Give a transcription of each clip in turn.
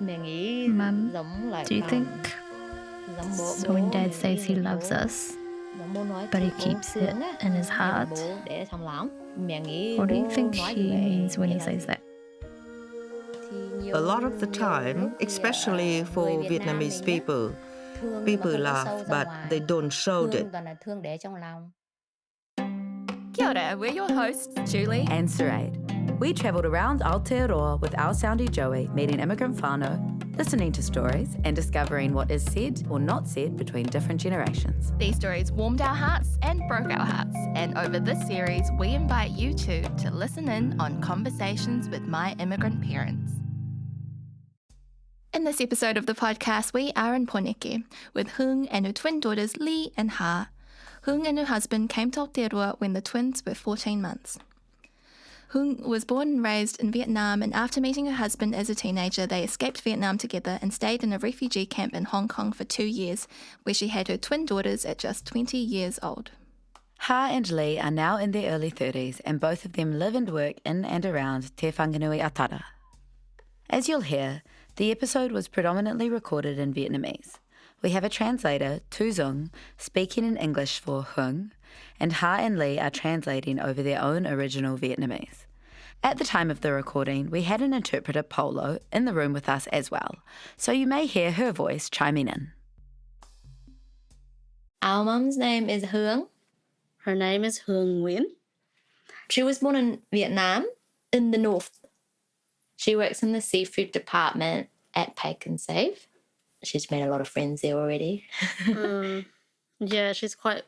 Mum, do you think so when Dad says he loves us, but he keeps it in his heart, what do you think he means when he says that? A lot of the time, especially for Vietnamese people, people laugh, but they don't show it. Kia ora, we're your hosts, Julie and Suraid. We travelled around Aotearoa with our soundy Joey, meeting immigrant whānau, listening to stories and discovering what is said or not said between different generations. These stories warmed our hearts and broke our hearts, and over this series we invite you too to listen in on conversations with My Immigrant Parents. In this episode of the podcast, we are in Poneke with Hương and her twin daughters Lee and Ha. Hương and her husband came to Aotearoa when the twins were 14 months. Hương was born and raised in Vietnam, and after meeting her husband as a teenager, they escaped Vietnam together and stayed in a refugee camp in Hong Kong for 2 years, where she had her twin daughters at just 20 years old. Ha and Lee are now in their early 30s, and both of them live and work in and around Te Whanganui Atara. As you'll hear, the episode was predominantly recorded in Vietnamese. We have a translator, Tu Dung, speaking in English for Hương, and Ha and Lee are translating over their own original Vietnamese. At the time of the recording, we had an interpreter, Polo, in the room with us as well, so you may hear her voice chiming in. Our mum's name is Hương. Her name is Hương Nguyễn. She was born in Vietnam, in the north. She works in the seafood department at Pack and Save. She's made a lot of friends there already. Yeah, she's quite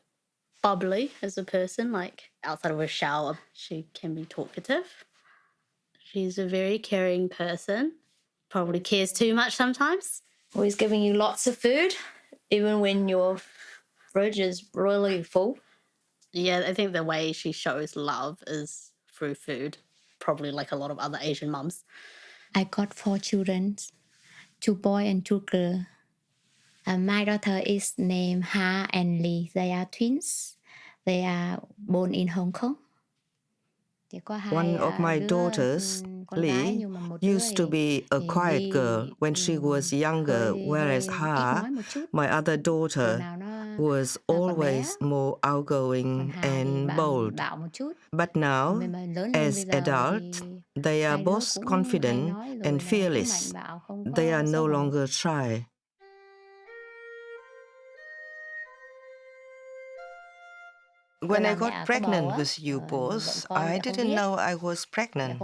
bubbly as a person. Like, outside of her shower, she can be talkative. She's a very caring person. Probably cares too much sometimes. Always giving you lots of food, even when your fridge is really full. Yeah, I think the way she shows love is through food. Probably like a lot of other Asian mums. I got 4 children. 2 boys and 2 girls. My daughter is named Ha and Lee. They are twins. They are born in Hong Kong. One of my daughters, Lee, used to be a quiet girl when she was younger, whereas Ha, my other daughter, was always more outgoing and bold. But now, as adults, they are both confident and fearless. They are no longer shy. When I got pregnant with you both, I didn't know I was pregnant.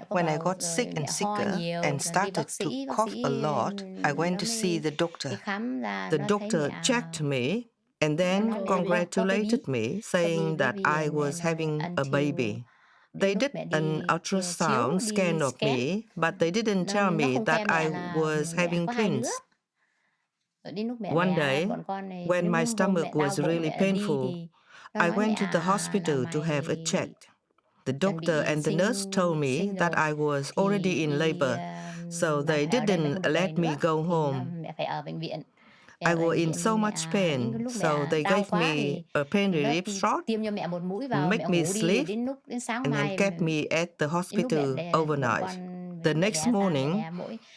When I got sick and sicker and started to cough a lot, I went to see the doctor. The doctor checked me and then congratulated me, saying that I was having a baby. They did an ultrasound scan of me, but they didn't tell me that I was having twins. One day, when my stomach was really painful, I went to the hospital to have it checked. The doctor and the nurse told me that I was already in labor, so they didn't let me go home. I was in so much pain, so they gave me a pain relief shot, made me sleep, and then kept me at the hospital overnight. The next morning,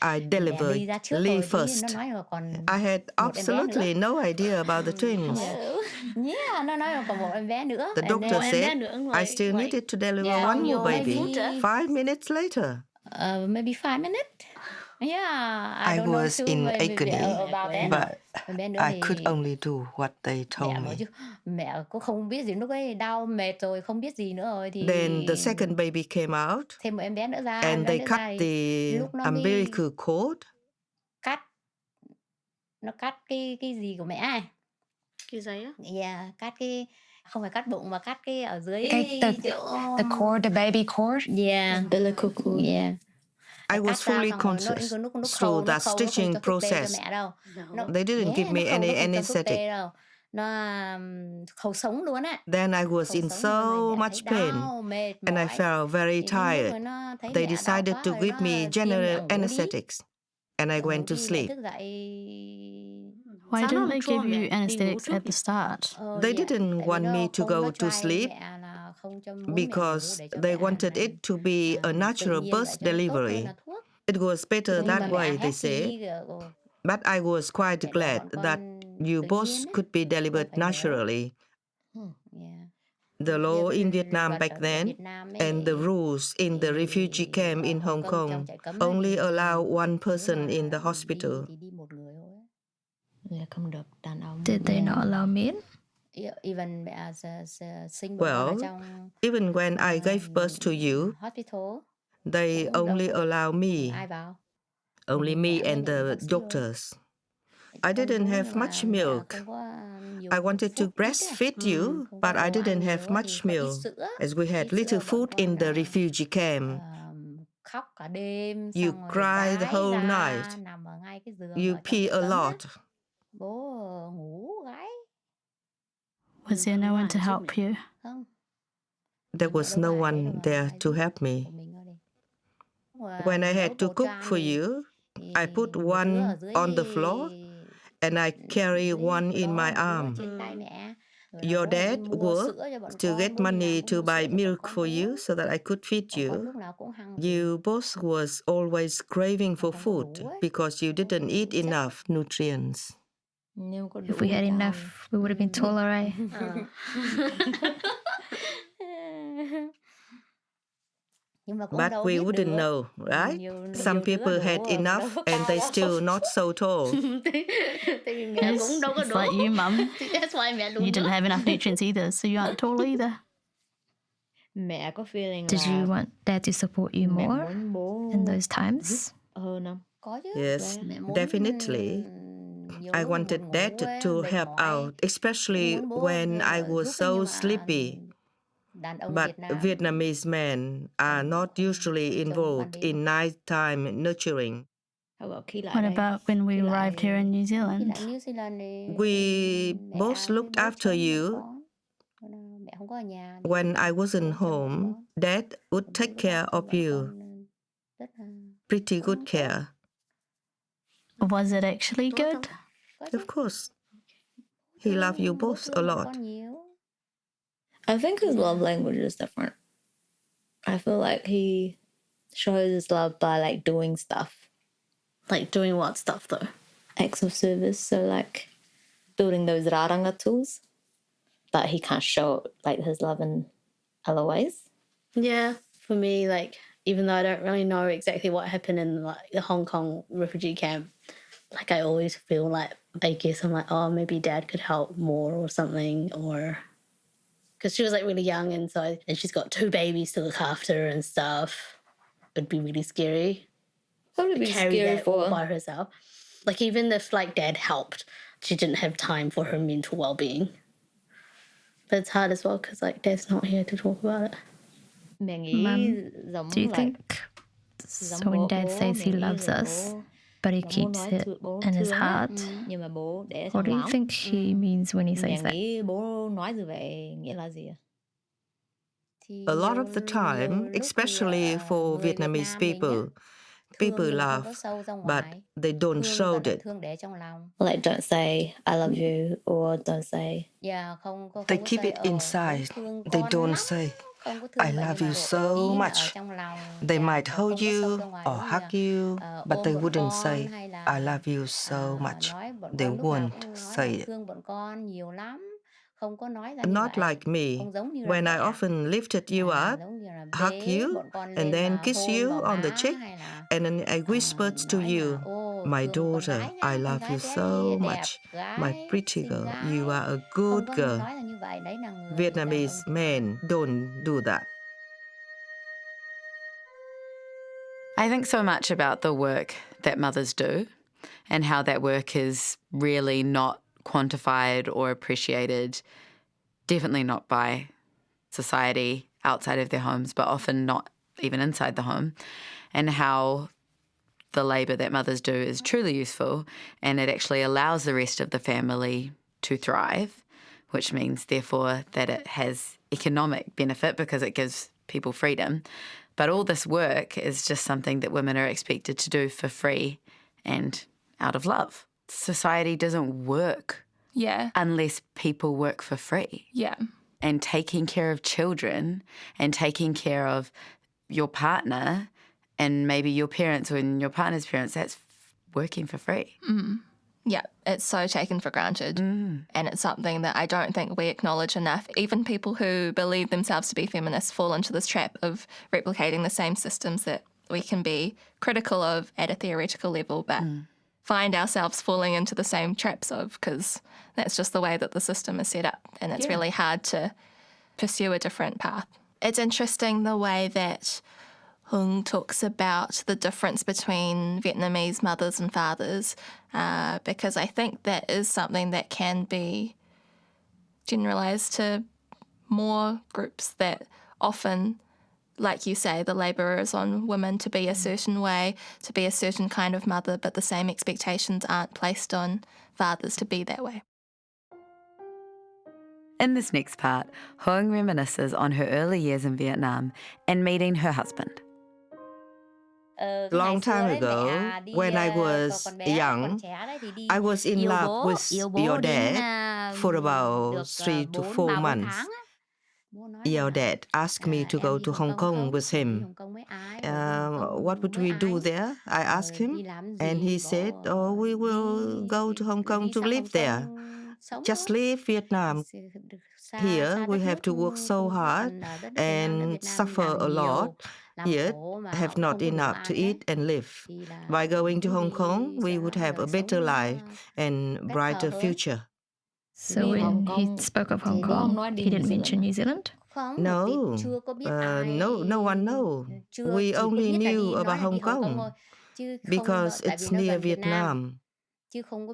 I delivered Lee first. I had absolutely no idea about the twins. The doctor said I still needed to deliver one more baby 5 minutes later. Maybe 5 minutes? Yeah, I was in agony, but I could only do what they told me. Then the second baby came out, and they cut the umbilical cord. Nó cắt cái gì của mẹ ai? Cái giấy á? Yeah, cắt cái không phải cắt bụng mà cắt cái ở dưới The cord, the baby cord? Yeah, umbilical cord. Yeah. I was fully conscious through that stitching process. They didn't give me any anesthetic. Then I was in so much pain, and I felt very tired. They decided to give me general anesthetics, and I went to sleep. Why didn't they give you anesthetics at the start? They didn't want me to go to sleep because they wanted it to be a natural birth delivery. It was better that way, they say. But I was quite glad that you both could be delivered naturally. The law in Vietnam back then and the rules in the refugee camp in Hong Kong only allow one person in the hospital. Did they not allow men? Well, even when I gave birth to you, they only allow me. Only me and the doctors. I didn't have much milk. I wanted to breastfeed you, but I didn't have much milk, as we had little food in the refugee camp. You cry the whole night. You pee a lot. Was there no one to help you? There was no one there to help me. When I had to cook for you, I put one on the floor and I carry one in my arm. Your dad worked to get money to buy milk for you so that I could feed you. You both was always craving for food because you didn't eat enough nutrients. If we had enough, we would have been taller, eh? But we wouldn't know, right? Some people had enough and they still not so tall. It's like you, Mum. You didn't have enough nutrients either, so you aren't tall either. Did you want Dad to support you more in those times? Yes, definitely. I wanted Dad to help out, especially when I was so sleepy. But Vietnamese men are not usually involved in nighttime nurturing. What about when we arrived here in New Zealand? We both looked after you. When I wasn't home, Dad would take care of you. Pretty good care. Was it actually good? Of course. He loved you both a lot. I think his love language is different. I feel like he shows his love by like doing stuff. Like doing what stuff though? Acts of service. So like building those raranga tools. But he can't show like his love in other ways. Yeah, for me, like even though I don't really know exactly what happened in like the Hong Kong refugee camp, like I always feel like I guess I'm like, oh, maybe Dad could help more or something, or because she was like really young and she's got 2 babies to look after and stuff. It'd be really scary. Probably be Carry scary that for all by herself. Like even if like Dad helped, she didn't have time for her mental well-being. But it's hard as well because like Dad's not here to talk about it. Mum, do you think so when Dad says he loves us, but he keeps it in his heart, what do you think he means when he says that? A lot of the time, especially for Vietnamese people, people love, but they don't show it. like don't say I love you or don't say. They keep it inside. They don't say, I love you so much. They might hold you or hug you, but they wouldn't say, I love you so much. They won't say it. Not like me, when I often lifted you up, hug you, and then kiss you on the cheek, and then I whispered to you, my daughter, I love you so much. My pretty girl, you are a good girl. Vietnamese men don't do that. I think so much about the work that mothers do and how that work is really not quantified or appreciated, definitely not by society outside of their homes, but often not even inside the home, and how the labour that mothers do is truly useful and it actually allows the rest of the family to thrive, which means therefore that it has economic benefit because it gives people freedom. But all this work is just something that women are expected to do for free and out of love. Society doesn't work unless people work for free. Yeah. And taking care of children and taking care of your partner and maybe your parents or your partner's parents, that's working for free. Yeah, it's so taken for granted. And it's something that I don't think we acknowledge enough. Even people who believe themselves to be feminists fall into this trap of replicating the same systems that we can be critical of at a theoretical level, but find ourselves falling into the same traps of, because that's just the way that the system is set up, and it's really hard to pursue a different path. It's interesting the way that Hương talks about the difference between Vietnamese mothers and fathers, because I think that is something that can be generalised to more groups, that often, like you say, the labour is on women to be a certain way, to be a certain kind of mother, but the same expectations aren't placed on fathers to be that way. In this next part, Hương reminisces on her early years in Vietnam and meeting her husband. Long time ago, when I was young, I was in love with your dad for about 3 to 4 months. Your dad asked me to go to Hong Kong with him. What would we do there? I asked him, and he said, "Oh, we will go to Hong Kong to live there. Just leave Vietnam. Here we have to work so hard and suffer a lot, yet have not enough to eat and live. By going to Hong Kong, we would have a better life and brighter future." So when he spoke of Hong Kong, he didn't mention New Zealand? No, no one knows. We only knew about Hong Kong because it's near Vietnam.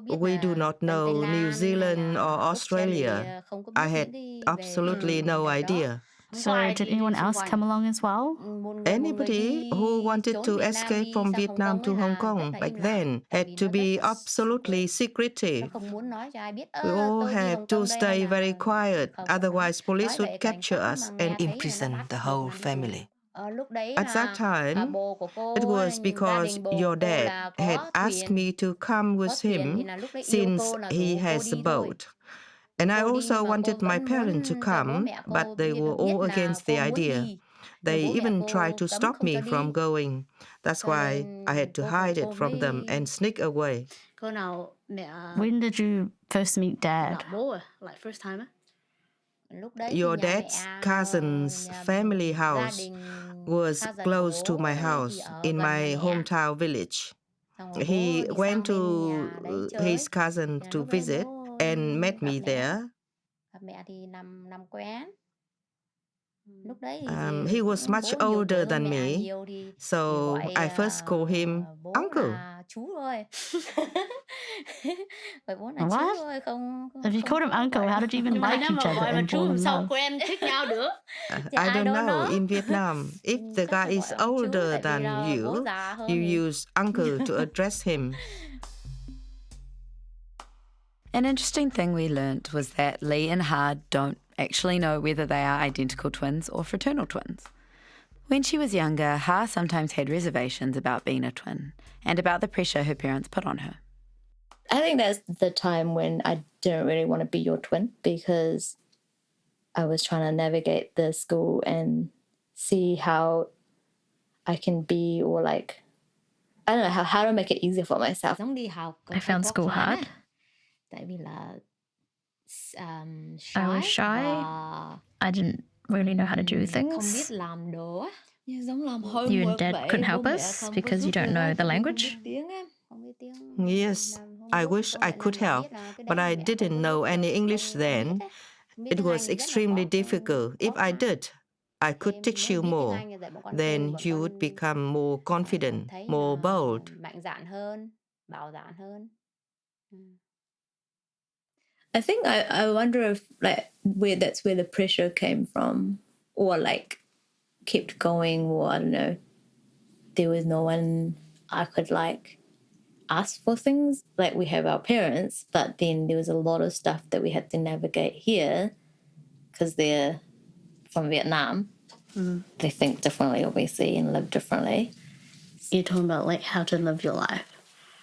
We do not know New Zealand or Australia. I had absolutely no idea. So did anyone else come along as well? Anybody who wanted to escape from Vietnam to Hong Kong back then had to be absolutely secretive. We all had to stay very quiet, otherwise police would capture us and imprison the whole family. At that time, it was because your dad had asked me to come with him since he has a boat. And I also wanted my parents to come, but they were all against the idea. They even tried to stop me from going. That's why I had to hide it from them and sneak away. When did you first meet Dad? Like first time. Your dad's cousin's family house was close to my house in my hometown village. He went to his cousin to visit and met me there. He was much older than me, so I first called him uncle. What? If you called him uncle, how did you even like each other and fall in love? I don't know. In Vietnam, if the guy is older than you, you use uncle to address him. An interesting thing we learnt was that Lee and Ha don't actually know whether they are identical twins or fraternal twins. When she was younger, Ha sometimes had reservations about being a twin and about the pressure her parents put on her. I think that's the time when I didn't really want to be your twin, because I was trying to navigate the school and see how I can be, or like, I don't know, how to make it easier for myself. I found school hard. I was shy. I didn't really know how to do things. You and Dad couldn't help us because you don't know the language. Yes, I wish I could help, but I didn't know any English then. It was extremely difficult. If I did, I could teach you more. Then you would become more confident, more bold. I think I wonder if that's where the pressure came from, or like kept going, or I don't know. There was no one I could like ask for things. Like, we have our parents, but then there was a lot of stuff that we had to navigate here because they're from Vietnam. They think differently, obviously, and live differently. You're talking about like how to live your life,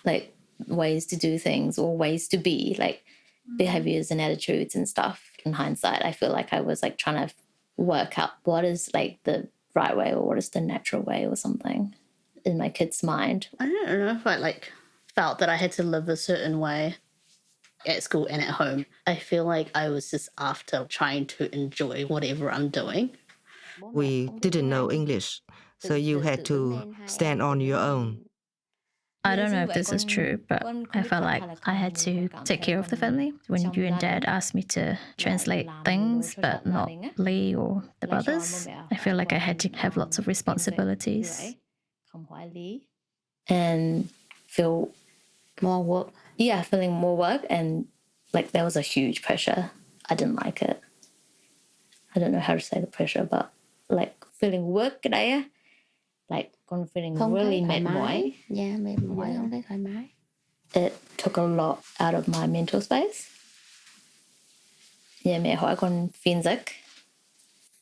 like ways to do things or ways to be, like behaviors and attitudes and stuff. In hindsight, I feel like I was like trying to work out what is like the right way or what is the natural way or something. in my kid's mind? I don't know if I like felt that I had to live a certain way at school and at home. I feel like I was just after trying to enjoy whatever I'm doing. We didn't know English, so you had to stand on your own. I don't know if this is true, but I felt like I had to take care of the family. When you and Dad asked me to translate things, but not Lee or the brothers, I feel like I had to have lots of responsibilities. And feel More work. yeah, feeling more work, and like there was a huge pressure. I didn't like it. I don't know how to say the pressure, but like feeling work cái đấy á, like con feeling Không really thấy thoải mệt mỏi. mái. Yeah, mệt mỏi, không thấy thoải mái. It took a lot out of my mental space. Yeah, mẹ hỏi con phiền giấc,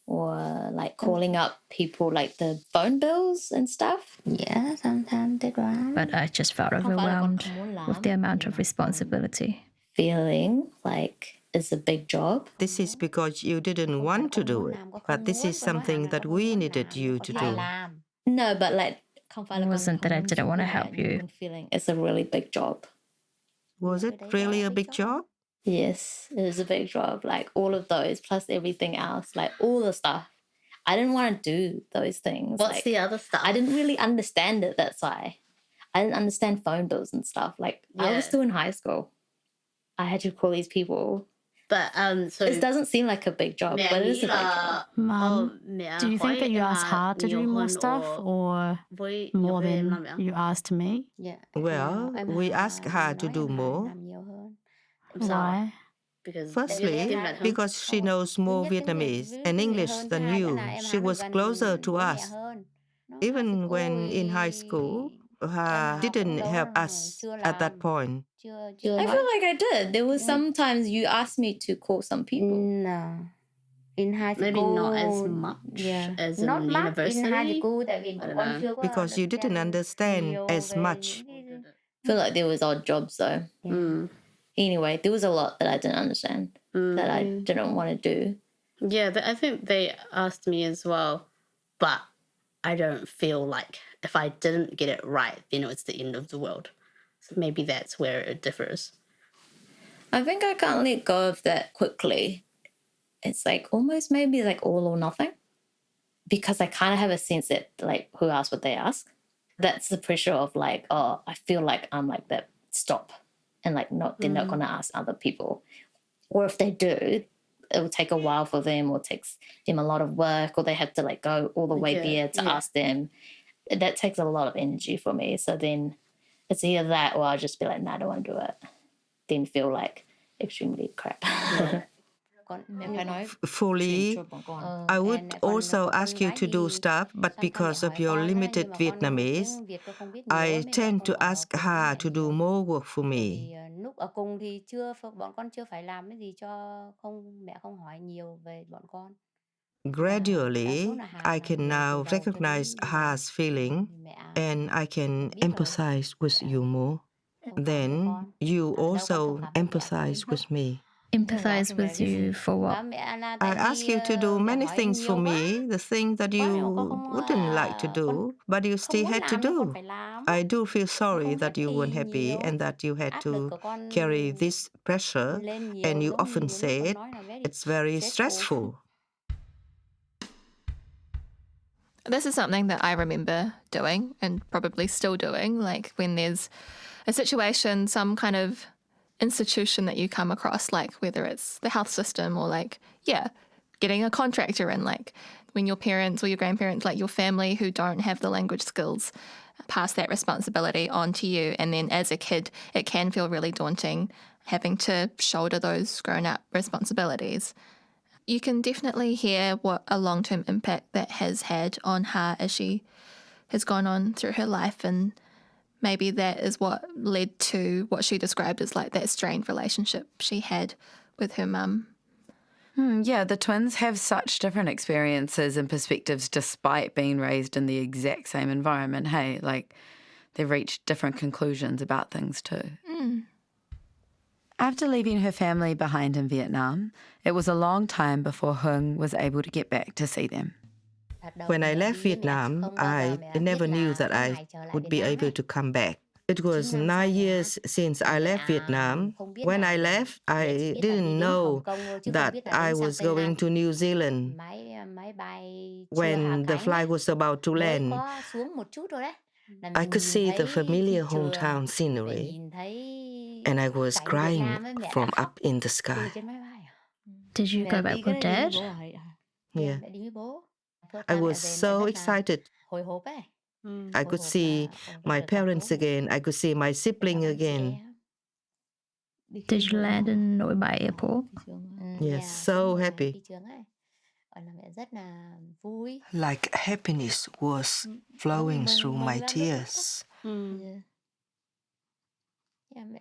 or like calling up people like the phone bills and stuff. Yeah, sometimes they drive. But I just felt overwhelmed with the amount of responsibility. Feeling like it's a big job. This is because you didn't want to do it, but this is something that we needed you to do. No, but like It wasn't that I didn't want to help you. feeling it's a really big job. Was it really a big job? Yes, it was a big job. Like all of those plus everything else, like all the stuff. I didn't want to do those things. What's like, the other stuff? I didn't really understand it. That's why I didn't understand phone bills and stuff. Like I was Yeah. still in high school. I had to call these people. But so It doesn't seem like a big job, but it is a big job. Mum, do you think that you asked her to do more stuff or more than you asked me? Yeah. Well, we asked her to do more. Why? Because Firstly, because she knows more Vietnamese and English than you. She was closer to us. Even when in high school, her didn't help us at that point. I feel like I did. There was sometimes you asked me to call some people. No. In high school. maybe not as much as in Not much university. in high school tại vì I don't con know. chưa có Because you được didn't xem understand nhiều as về much. những cái- I feel like there was odd jobs though. Mm. Anyway, there was a lot that I didn't understand that I didn't want to do. Yeah, I think they asked me as well, but I don't feel like if I didn't get it right, then it's the end of the world. So maybe that's where it differs. I think I can't let go of that quickly. It's like almost maybe like all or nothing, because I kind of have a sense that like who asked what they ask. That's the pressure of like, oh, I feel like I'm like that. Stop, and like they're not gonna ask other people, or if they do, it will take a while for them, or takes them a lot of work, or they have to like go all the way there to ask them. That takes a lot of energy for me. So then it's either that, or I'll just be like, nah, I don't want to do it. Then feel like extremely crap. Fully, I would also ask you to do stuff, but because of your limited Vietnamese, I tend to ask her to do more work for me. Lúc ở cùng thì bọn con chưa phải làm cái gì cho mẹ không hỏi nhiều về bọn con. Gradually, I can now recognize her feeling and I can empathize with you more. Then you also empathize with me. Empathize with you for what? I ask you to do many things for me, the things that you wouldn't like to do, but you still had to do. I do feel sorry that you weren't happy and that you had to carry this pressure, and you often said it's very stressful. This is something that I remember doing and probably still doing, like when there's a situation, some kind of institution that you come across, like whether it's the health system or like, getting a contractor in, like when your parents or your grandparents, like your family who don't have the language skills, pass that responsibility on to you. And then as a kid, it can feel really daunting having to shoulder those grown-up responsibilities. You can definitely hear what a long-term impact that has had on her as she has gone on through her life, and maybe that is what led to what she described as like that strained relationship she had with her mum. Yeah, the twins have such different experiences and perspectives despite being raised in the exact same environment. Hey, like they've reached different conclusions about things too. After leaving her family behind in Vietnam, it was a long time before Hương was able to get back to see them. When I left Vietnam, I never knew that I would be able to come back. It was 9 years since I left Vietnam. When I left, I didn't know that I was going to New Zealand. When the flight was about to land, I could see the familiar hometown scenery, and I was crying from up in the sky. Did you go back with Dad? Yeah. I was so excited. I could see my parents again. I could see my sibling again. Did you land in Nội Bài Airport? Yes, so happy. Like happiness was flowing through my tears.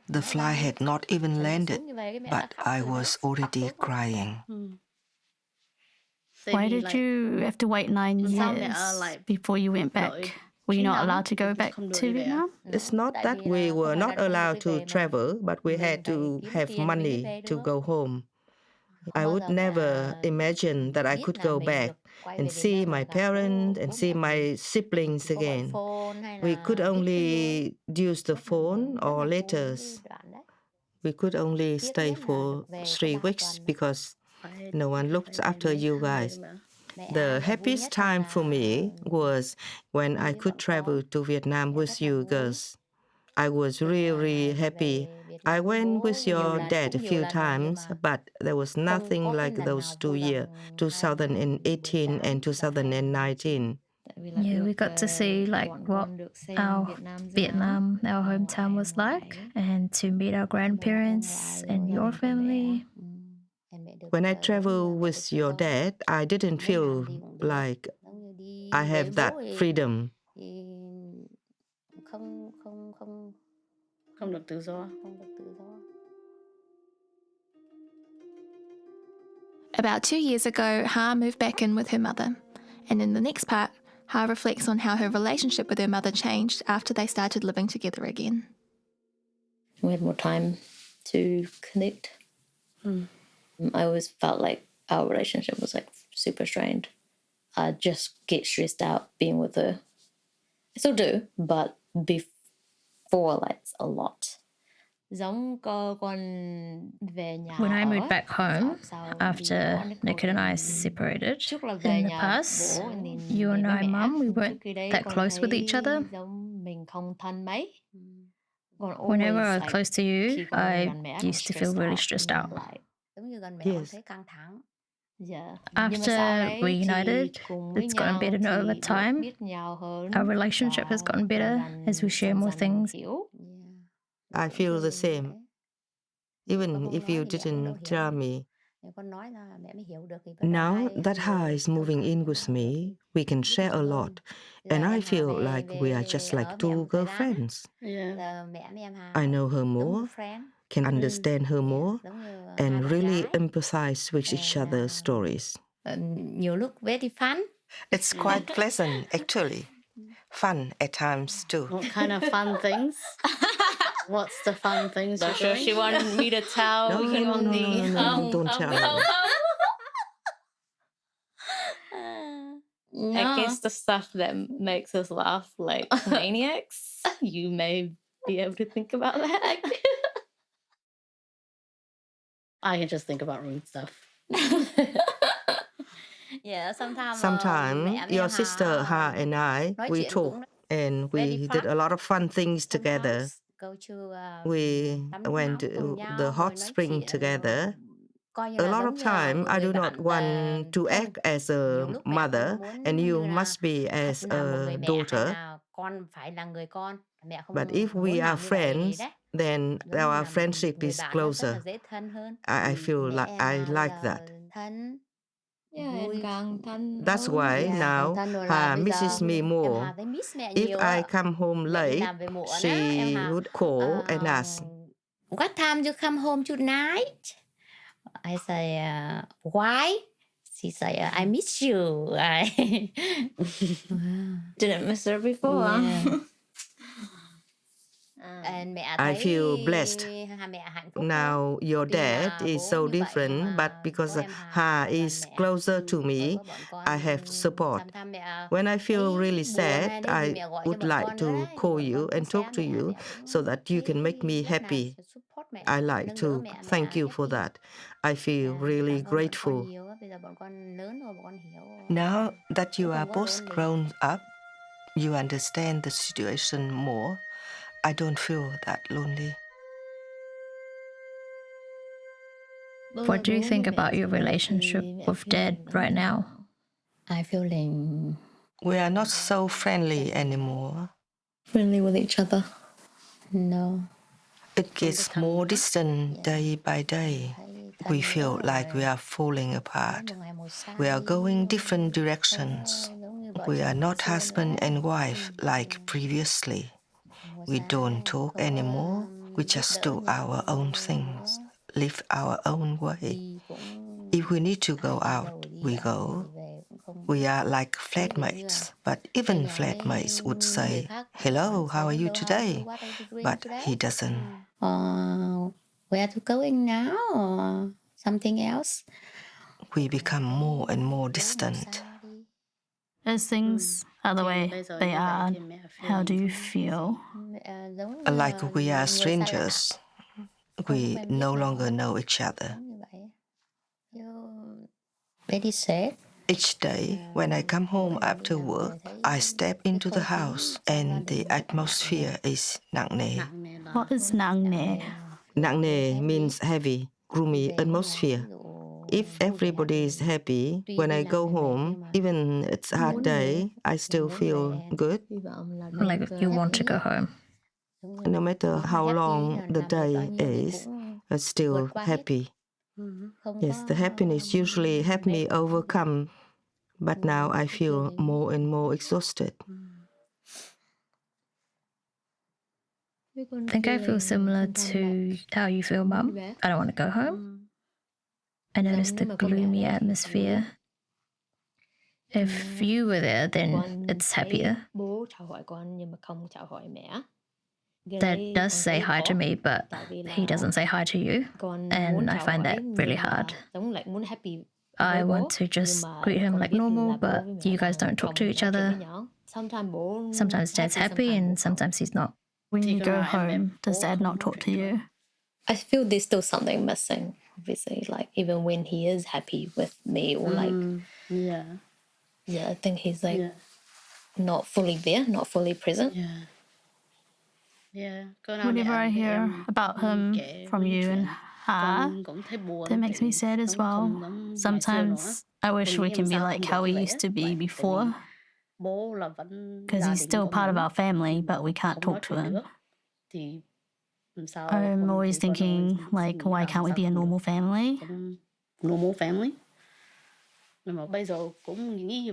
The flight had not even landed, but I was already crying. Why did you have to wait 9 years before you went back? Were you not allowed to go back to Vietnam? It's not that we were not allowed to travel, but we had to have money to go home. I would never imagine that I could go back and see my parents and see my siblings again. We could only use the phone or letters. We could only stay for 3 weeks because no one looked after you guys. The happiest time for me was when I could travel to Vietnam with you girls. I was really happy. I went with your dad a few times, but there was nothing like those 2 years, 2018 and 2019. Yeah, we got to see like what our Vietnam, our hometown was like, and to meet our grandparents and your family. When I traveled with your dad, I didn't feel like I have that freedom. Không được tự do. About 2 years ago, Ha moved back in with her mother. And in the next part, Ha reflects on how her relationship with her mother changed after they started living together again. We had more time to connect. I always felt like our relationship was like super strained. I just get stressed out being with her. I still do, but before, like, a lot. When I moved back home after Nick and I separated in the past, you and I, Mum, we weren't that close with each other. Whenever I was close to you, I used to feel really stressed out. Yes. After we united, it's gotten better over time. Our relationship has gotten better as we share more things. I feel the same. Even if you didn't tell me. Now that Ha is moving in with me, we can share a lot. And I feel like we are just like two girlfriends. Yeah. I know her more, can understand her more, and really empathize with each other's stories. You look very fun. It's quite pleasant, actually. Fun at times, too. What kind of fun things? What's the fun things you're doing? She wanted me to tell No, don't tell her. I guess the stuff that makes us laugh like maniacs. You may be able to think about that. I can just think about rude stuff. Yeah, Sometimes your sister Ha and I, we talk and we did a lot of fun things together. We went to the hot spring together. A lot of time, I do not want to act as a mother, and you must be as a daughter. But if we are friends, then our friendship is closer. I feel like I like that. That's why now Ha misses me more. If I come home late, she would call and ask, "What time you come home tonight?" I say, "Why?" She say, "I miss you." Didn't miss her before. Yeah. I feel blessed. Now your dad is so different, but because Ha is closer to me, I have support. When I feel really sad, I would like to call you and talk to you so that you can make me happy. I like to thank you for that. I feel really grateful. Now that you are both grown up, you understand the situation more. I don't feel that lonely. What do you think about your relationship with Dad right now? I feeling We are not so friendly anymore. Friendly with each other. no. It gets more distant day by day. We feel like we are falling apart. We are going different directions. We are not husband and wife like previously. We don't talk anymore. We just do our own things, live our own way. If we need to go out, we go. We are like flatmates, but even flatmates would say, "Hello, how are you today?" But he doesn't. Where to going now? Or something else? We become more and more distant. As things are the way they are, how do you feel? Like we are strangers. We no longer know each other. Very sad. Each day, when I come home after work, I step into the house and the atmosphere is nặng nề. What is nặng nề? Nặng nề means heavy, gloomy atmosphere. If everybody is happy, when I go home, even it's a hard day, I still feel good. Like you want to go home? No matter how long the day is, I'm still happy. Yes, the happiness usually help me overcome, but now I feel more and more exhausted. I think I feel similar to how you feel, Mum. I don't want to go home. I notice the gloomy atmosphere. If you were there, then it's happier. Dad does say hi to me, but he doesn't say hi to you, and I find that really hard. I want to just greet him like normal, but you guys don't talk to each other. Sometimes Dad's happy and sometimes he's not. When you go home, does Dad not talk to you? I feel there's still something missing, obviously, like even when he is happy with me or like, I think he's like not fully there, not fully present. Whenever I hear about him from you and Ha, that makes me sad as well. Sometimes I wish we can be like how we used to be before, because he's still part of our family, but we can't talk to him. I'm always thinking, like, why can't we be a normal family?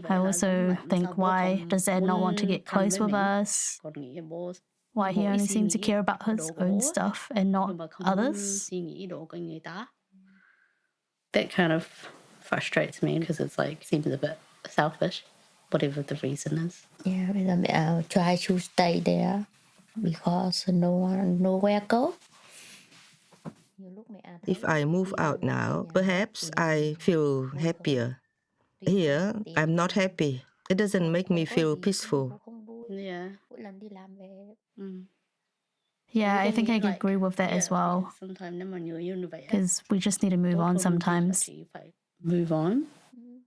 I also think, why does Dad not want to get close with us? Why he only seems to care about his own stuff and not others? That kind of frustrates me because it's like, seems a bit selfish, whatever the reason is. Yeah, I'll try to stay there because nowhere go. If I move out now, perhaps I feel happier. Here, I'm not happy. It doesn't make me feel peaceful. Yeah, I think I agree with that as well. Because we just need to move on sometimes. Move on.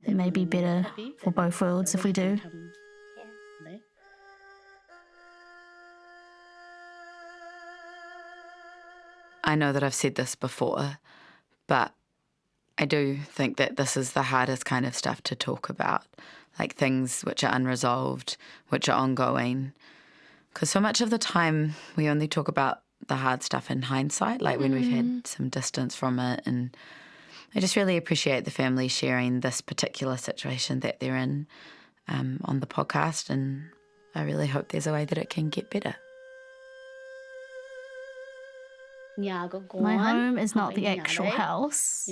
It may be better for both worlds if we do. I know that I've said this before, but I do think that this is the hardest kind of stuff to talk about, like things which are unresolved, which are ongoing. Because so much of the time we only talk about the hard stuff in hindsight, like when we've had some distance from it. And I just really appreciate the family sharing this particular situation that they're in on the podcast, and I really hope there's a way that it can get better. My home is not the actual house.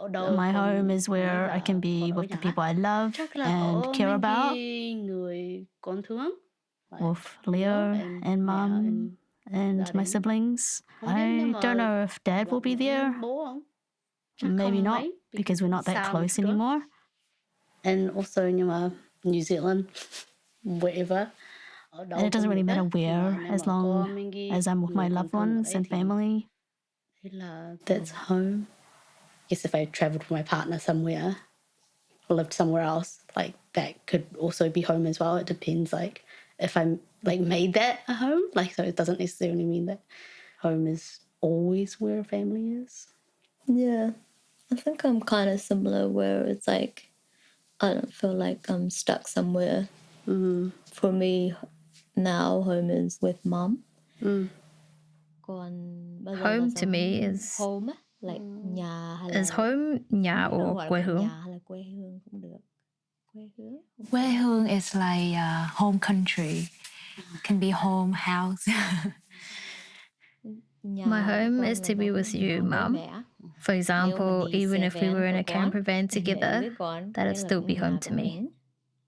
My home is where I can be with the people I love and care about, with Leo and Mum and my siblings. I don't know if Dad will be there. Maybe not, because we're not that close anymore. And also New Zealand, wherever. And it doesn't really matter where, as long as I'm with my loved ones and family. That's home. I guess if I travelled with my partner somewhere, or lived somewhere else, like that could also be home as well. It depends, like if I'm like made that a home, like so it doesn't necessarily mean that home is always where a family is. Yeah, I think I'm kind of similar where it's like I don't feel like I'm stuck somewhere. For me now, home is with Mum. Home to me is home, nhà or quê hương. Quê hương is like home country. Can be home, house. My home is to be with you, Mum. For example, even if we were in a camper van together, that'd still be home to me.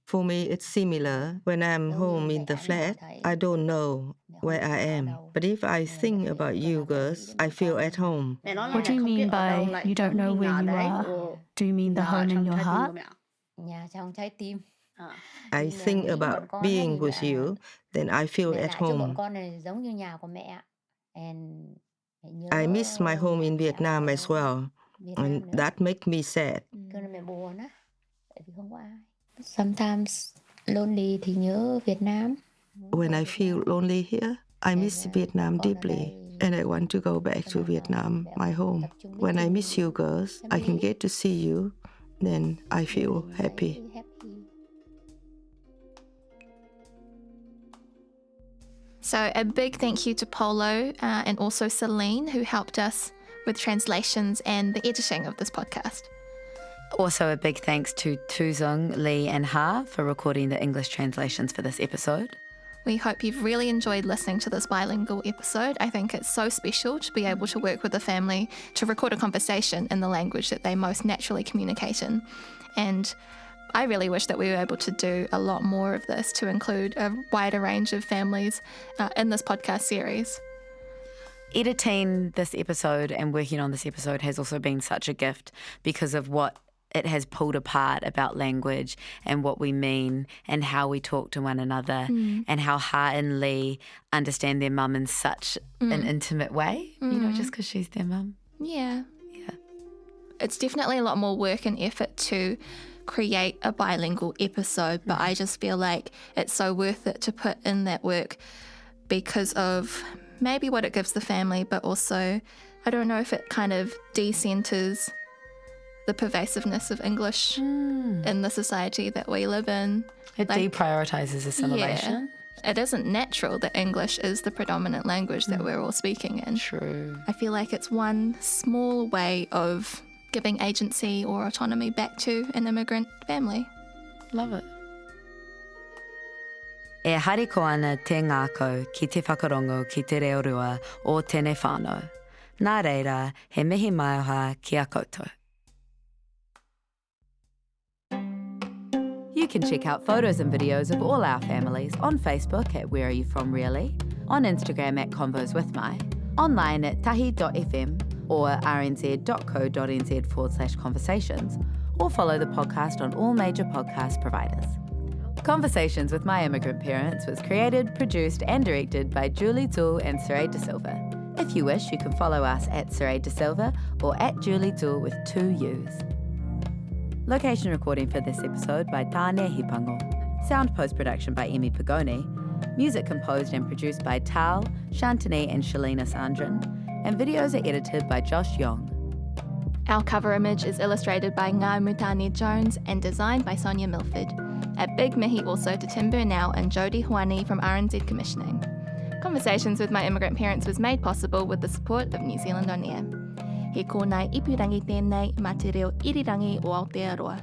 For me, it's similar. When I'm home in the flat, I don't know where I am. But if I think about you girls, I feel at home. What do you mean by you don't know where you are? Do you mean the home in your heart? I think about being with you, then I feel at home. I miss my home in Vietnam as well, and that makes me sad. Sometimes lonely thì nhớ Việt Nam. When I feel lonely here, I miss Vietnam deeply, and I want to go back to Vietnam, my home. When I miss you girls, I can get to see you, then I feel happy. So a big thank you to Polo and also Celine, who helped us with translations and the editing of this podcast. Also a big thanks to Tuzong, Lee and Ha for recording the English translations for this episode. We hope you've really enjoyed listening to this bilingual episode. I think it's so special to be able to work with a family to record a conversation in the language that they most naturally communicate in. And I really wish that we were able to do a lot more of this to include a wider range of families in this podcast series. Editing this episode and working on this episode has also been such a gift because of what it has pulled apart about language and what we mean and how we talk to one another and how Ha and Lee understand their mum in such an intimate way, you know, just because she's their mum. Yeah. It's definitely a lot more work and effort to create a bilingual episode, but I just feel like it's so worth it to put in that work because of maybe what it gives the family, but also I don't know if it kind of decenters the pervasiveness of English in the society that we live in. It deprioritizes assimilation. Yeah, it isn't natural that English is the predominant language that we're all speaking in. True. I feel like it's one small way of giving agency or autonomy back to an immigrant family. Love it. E hariko ana te ngākau ki te whakarongo ki te reo rua o tēnei whānau. Nā reira, he mihi mai aha ki a koutou. You can check out photos and videos of all our families on Facebook at Where Are You From Really, on Instagram at Convos With My, online at tahi.fm or rnz.co.nz/conversations, or follow the podcast on all major podcast providers. Conversations with My Immigrant Parents was created, produced and directed by Julie Toole and Sireid De Silva. If you wish, you can follow us at Sireid De Silva or at Julie Toole with 2 U's. Location recording for this episode by Tāne Hipango. Sound post-production by Emi Pagoni. Music composed and produced by Tal, Shantini and Shalina Sandran. And videos are edited by Josh Young. Our cover image is illustrated by Ngā Mutani Jones and designed by Sonia Milford. A big mihi also to Tim Burnell and Jodie Huani from RNZ Commissioning. Conversations with My Immigrant Parents was made possible with the support of New Zealand On Air. He kōnei ipurangi tēnei mā te reo irirangi o Aotearoa.